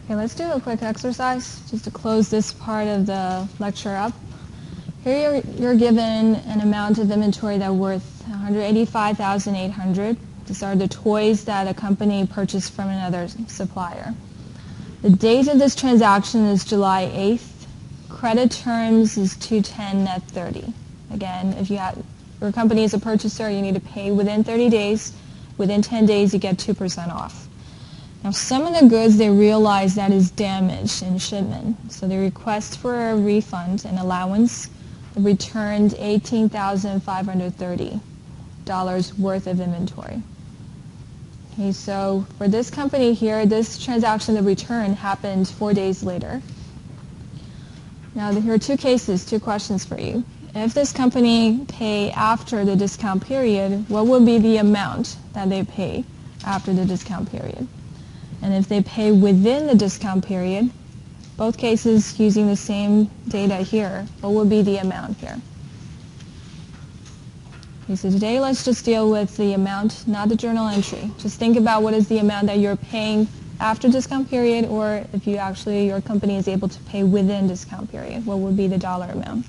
Okay, let's do a quick exercise just to close this part of the lecture up. Here you're given an amount of inventory that's worth $185,800. These are the toys that a company purchased from another supplier. The date of this transaction is July 8th. Credit terms is 210 net 30. Again, if your company is a purchaser, you need to pay within 30 days. Within 10 days, you get 2% off. Now, some of the goods they realize that is damaged in shipment, so they request for a refund and allowance. They returned $18,530 worth of inventory. Okay, so for this company here, this transaction, the return happened 4 days later. Now, here are two cases, two questions for you. If this company pay after the discount period, what would be the amount that they pay after the discount period? And if they pay within the discount period, both cases using the same data here, what would be the amount here? Okay, so today let's just deal with the amount, not the journal entry. Just think about what is the amount that you're paying after discount period, or if your company is able to pay within discount period, what would be the dollar amount?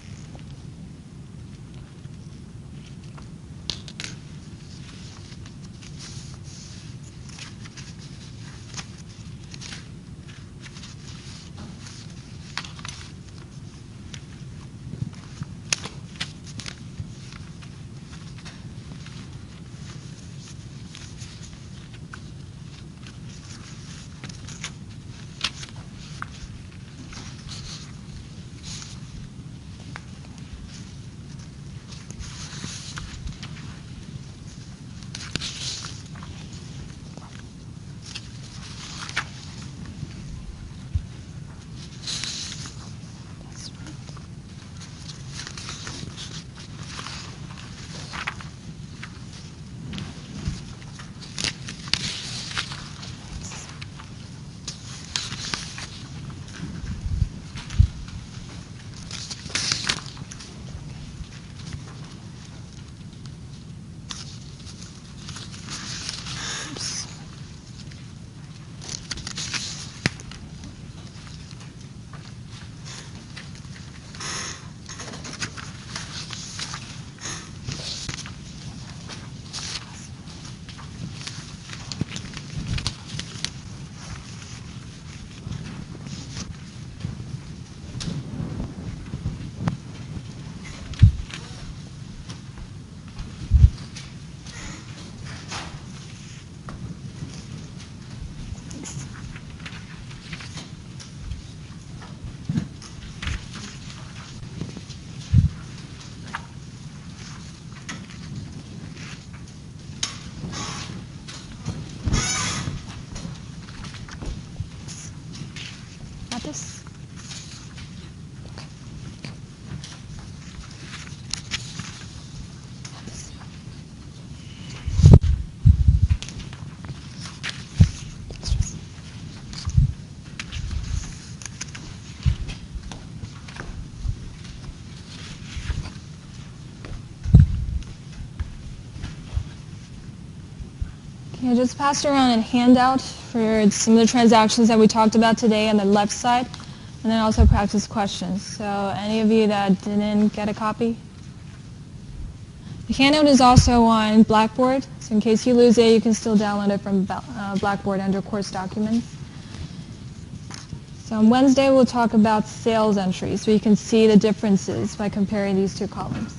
This? Okay, I just passed around a handout for some of the transactions that we talked about today on the left side, and then also practice questions. So any of you that didn't get a copy? The handout is also on Blackboard, so in case you lose it, you can still download it from Blackboard under course documents. So on Wednesday, we'll talk about sales entries, so you can see the differences by comparing these two columns.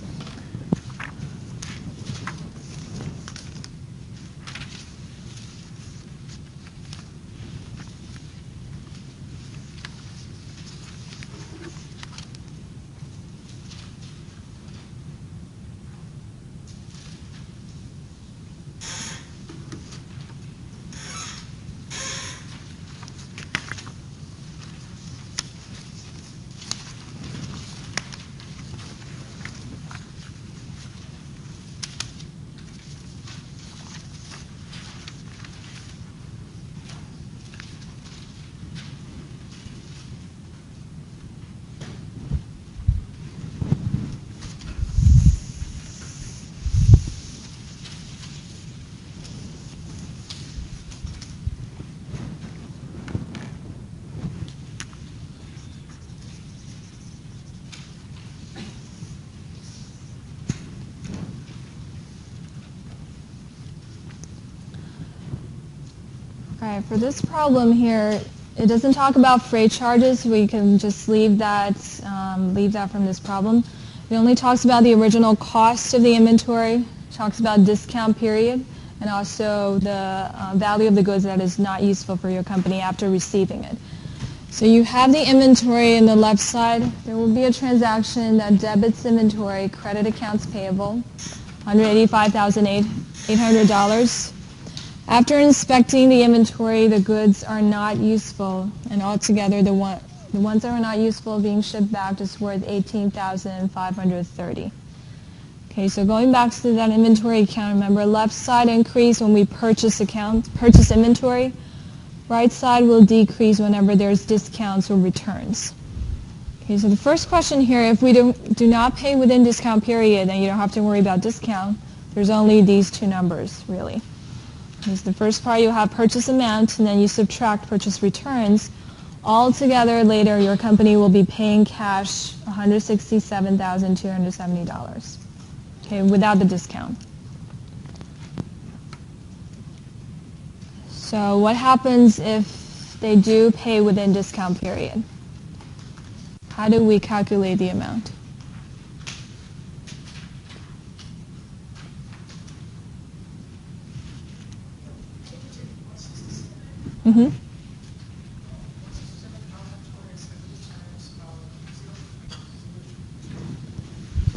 Right, for this problem here, it doesn't talk about freight charges. We can just leave that from this problem. It only talks about the original cost of the inventory, talks about discount period, and also the value of the goods that is not useful for your company after receiving it. So you have the inventory in the left side. There will be a transaction that debits inventory, credit accounts payable, $185,800. After inspecting the inventory, the goods are not useful, and altogether the ones that are not useful being shipped back is worth $18,530. Okay, so going back to that inventory account, remember left side increase when we purchase inventory. Right side will decrease whenever there's discounts or returns. Okay, so the first question here, if we do not pay within discount period, then you don't have to worry about discount. There's only these two numbers, really. Because the first part you have purchase amount, and then you subtract purchase returns. Altogether, later, your company will be paying cash $167,270, okay, without the discount. So what happens if they do pay within discount period? How do we calculate the amount? Mm-hmm.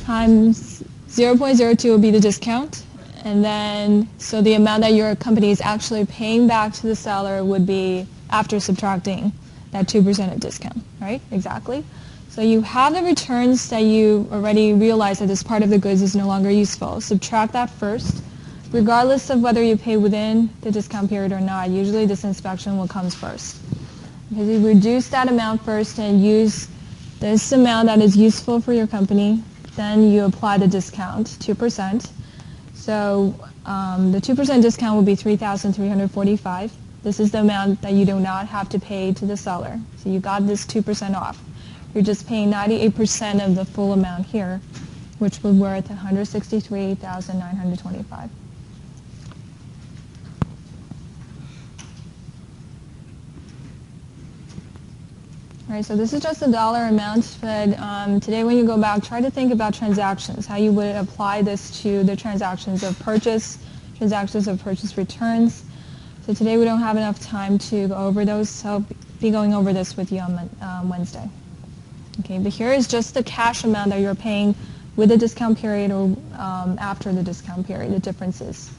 Times 0.02 will be the discount. And then, so the amount that your company is actually paying back to the seller would be after subtracting that 2% of discount, right? Exactly. So you have the returns that you already realize that this part of the goods is no longer useful. Subtract that first. Regardless of whether you pay within the discount period or not, usually this inspection will come first. Because you reduce that amount first and use this amount that is useful for your company, then you apply the discount, 2%. So the 2% discount will be $3,345. This is the amount that you do not have to pay to the seller. So you got this 2% off. You're just paying 98% of the full amount here, which was worth $163,925. All right, so this is just a dollar amount, but today when you go back, try to think about transactions, how you would apply this to the transactions of purchase returns. So today we don't have enough time to go over those, so I'll be going over this with you on Wednesday. Okay, but here is just the cash amount that you're paying with the discount period or after the discount period, the differences.